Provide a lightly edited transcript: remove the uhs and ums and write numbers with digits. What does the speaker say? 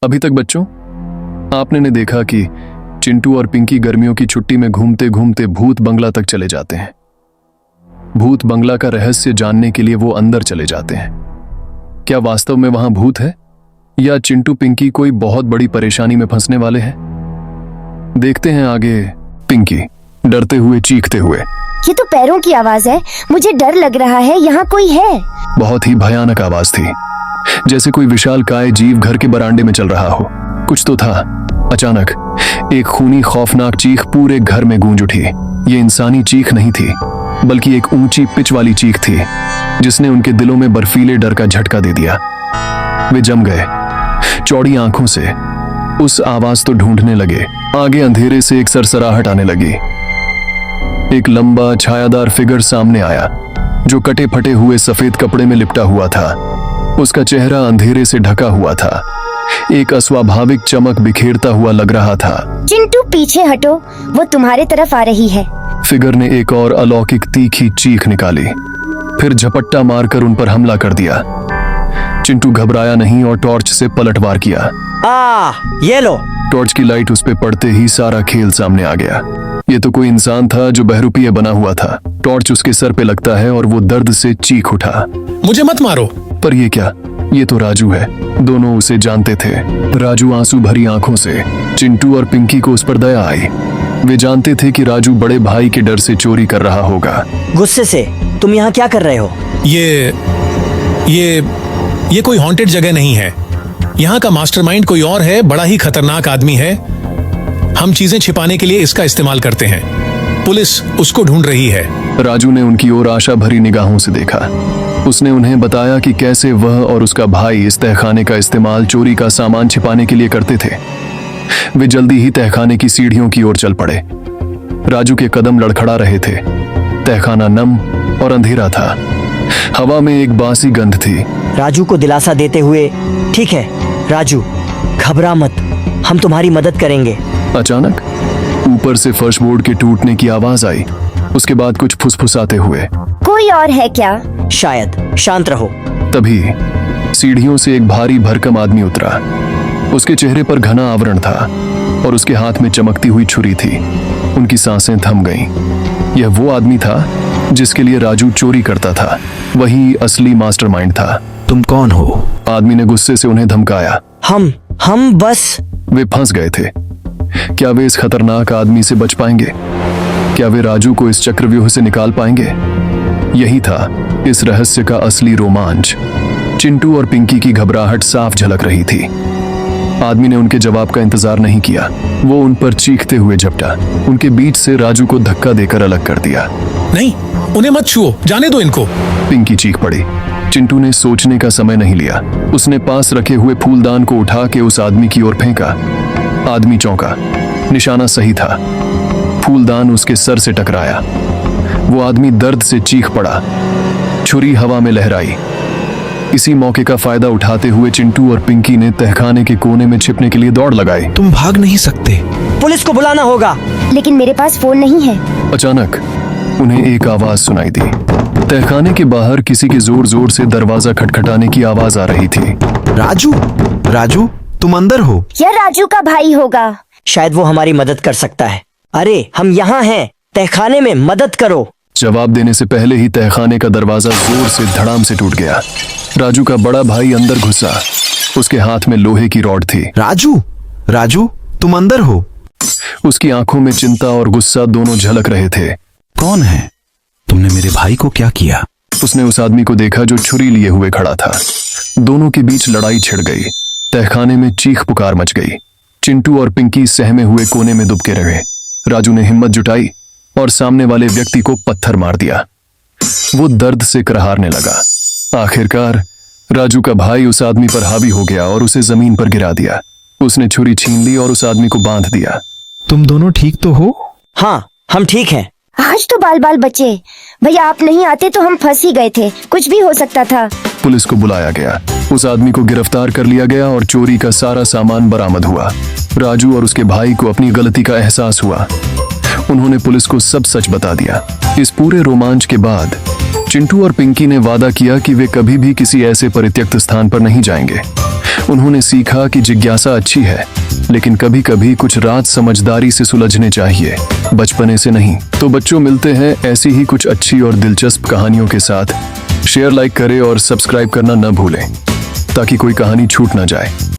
अभी तक बच्चों आपने ने देखा कि चिंटू और पिंकी गर्मियों की छुट्टी में घूमते घूमते भूत बंगला तक चले जाते हैं। भूत बंगला का रहस्य जानने के लिए वो अंदर चले जाते हैं। क्या वास्तव में वहां भूत है या चिंटू पिंकी कोई बहुत बड़ी परेशानी में फंसने वाले हैं? देखते हैं आगे। पिंकी डरते हुए चीखते हुए, ये तो पैरों की आवाज है, मुझे डर लग रहा है, यहाँ कोई है। बहुत ही भयानक आवाज थी, जैसे कोई विशालकाय जीव घर के बरामदे में चल रहा हो। कुछ तो था। अचानक एक खूनी खौफनाक चीख पूरे घर में गूंज उठी। ये इंसानी चीख नहीं थी, बल्कि एक ऊंची पिच वाली चीख थी, जिसने उनके दिलों में बर्फीले डर का झटका दे दिया। वे जम गए, चौड़ी आंखों से उस आवाज तो ढूंढने लगे। आगे अंधेरे से एक सरसराहट आने लगी। एक लंबा छायादार फिगर सामने आया, जो कटे फटे हुए सफेद कपड़े में लिपटा हुआ था। उसका चेहरा अंधेरे से ढका हुआ था, एक अस्वाभाविक चमक बिखेरता हुआ लग रहा था। चिंटू पीछे हटो, वो तुम्हारे तरफ आ रही है। फिगर ने एक और अलौकिक तीखी चीख निकाली, फिर झपट्टा मारकर उन पर हमला कर दिया। चिंटू घबराया नहीं और टॉर्च से पलटवार किया। ये लो। टॉर्च की लाइट उस पे पड़ते ही सारा खेल सामने आ गया। ये तो कोई इंसान था जो बहरूपीय बना हुआ था। टॉर्च उसके सर पे लगता है और वो दर्द से चीख उठा। मुझे मत मारो। पर ये क्या? ये तो राजू है। दोनों उसे जानते थे। राजू आंसू भरी आंखों से चिंटू और पिंकी को उस पर दया आई। वे जानते थे कि राजू बड़े भाई के डर से चोरी कर रहा होगा। गुस्से से तुम यहाँ क्या कर रहे हो? ये कोई हॉन्टेड जगह नहीं है। यहाँ का मास्टरमाइंड कोई और है, बड़ा ही खतरनाक आदमी है। हम चीजें छिपाने के लिए इसका इस्तेमाल करते हैं। पुलिस उसको ढूंढ रही है। राजू ने उनकी ओर आशा भरी निगाहों से देखा। उसने उन्हें बताया कि कैसे वह और उसका भाई इस तहखाने का इस्तेमाल चोरी का सामान छिपाने के लिए करते थे। वे जल्दी ही तहखाने की सीढ़ियों की ओर चल पड़े। राजू के कदम लड़खड़ा रहे थे। तहखाना नम और अंधेरा था। हवा में एक बासी गंध थी। राजू को दिलासा देते हुए, ठीक है राजू, घबरा मत, हम तुम्हारी मदद करेंगे। अचानक ऊपर से फर्श बोर्ड के टूटने की आवाज आई। उसके बाद कुछ फुसफुसाते हुए, कोई और है क्या? शायद, शांत रहो। तभी सीढ़ियों से एक भारी भरकम आदमी उतरा। उसके चेहरे पर घना आवरण था और उसके हाथ में चमकती हुई छुरी थी। उनकी सांसें थम गईं। यह वो आदमी था जिसके लिए राजू चोरी करता था। वही असली मास्टरमाइंड था। तुम कौन हो? आदमी ने गुस्से से उन्हें धमकाया। हम बस। वे फंस गए थे। क्या वे इस खतरनाक आदमी से बच पाएंगे? क्या वे राजू को इस चक्रव्यूह से निकाल पाएंगे? यही था इस रहस्य का असली रोमांच। चिंटू और पिंकी की घबराहट साफ झलक रही थी। आदमी ने उनके जवाब का इंतजार नहीं किया। वो उन पर चीखते हुए झपटा। उनके बीच से राजू को धक्का देकर अलग कर दिया। नहीं, उन्हें मत छुओ, जाने दो इनको। पिंकी चीख पड़ी। चिंटू ने सोचने का समय नहीं लिया। उसने पास रखे हुए फूलदान को उठा के उस आदमी की ओर फेंका। आदमी चौंका। निशाना सही था। फूलदान उसके सर से टकराया। वो आदमी दर्द से चीख पड़ा। छुरी हवा में लहराई। इसी मौके का फायदा उठाते हुए चिंटू और पिंकी ने तहखाने के कोने में छिपने के लिए दौड़ लगाई। तुम भाग नहीं सकते। पुलिस को बुलाना होगा। लेकिन मेरे पास फोन नहीं है। अचानक उन्हें एक आवाज सुनाई दी। तहखाने के बाहर किसी के जोर जोर से दरवाजा खटखटाने की आवाज आ रही थी। राजू, राजू, तुम अंदर हो? यह राजू का भाई होगा। शायद वो हमारी मदद कर सकता है। अरे हम यहाँ हैं, तहखाने में, मदद करो। जवाब देने से पहले ही तहखाने का दरवाजा जोर से धड़ाम से टूट गया। राजू का बड़ा भाई अंदर घुसा। उसके हाथ में लोहे की रॉड थी। राजू, राजू, तुम अंदर हो? उसकी आंखों में चिंता और गुस्सा दोनों झलक रहे थे। कौन है? तुमने मेरे भाई को क्या किया? उसने उस आदमी को देखा जो छुरी लिए हुए खड़ा था। दोनों के बीच लड़ाई छिड़ गई। तहखाने में चीख पुकार मच गई। चिंटू और पिंकी सहमे हुए कोने में दुबके रहे। राजू ने हिम्मत जुटाई और सामने वाले व्यक्ति को पत्थर मार दिया। वो दर्द से कराहने लगा। आखिरकार राजू का भाई उस आदमी पर हावी हो गया और उसे जमीन पर गिरा दिया। उसने छुरी छीन ली और उस आदमी को बांध दिया। तुम दोनों ठीक तो हो? हाँ, हम ठीक हैं। आज तो बाल बाल बचे। भैया आप नहीं आते तो हम फंस ही गए थे। कुछ भी हो सकता था। पुलिस को बुलाया गया। उस आदमी को गिरफ्तार कर लिया गया और चोरी का सारा सामान बरामद हुआ। राजू और उसके भाई को अपनी गलती का एहसास हुआ। उन्होंने पुलिस को सब सच बता दिया। इस पूरे रोमांच के बाद चिंटू और पिंकी ने वादा किया कि वे कभी भी किसी ऐसे परित्यक्त स्थान पर नहीं जाएंगे। उन्होंने सीखा कि जिज्ञासा अच्छी है, लेकिन कभी कभी कुछ राज समझदारी से सुलझने चाहिए, बचपने से नहीं। तो बच्चों, मिलते हैं ऐसी ही कुछ अच्छी और दिलचस्प कहानियों के साथ। शेयर, लाइक करें और सब्सक्राइब करना न भूलें ताकि कोई कहानी छूट ना जाए।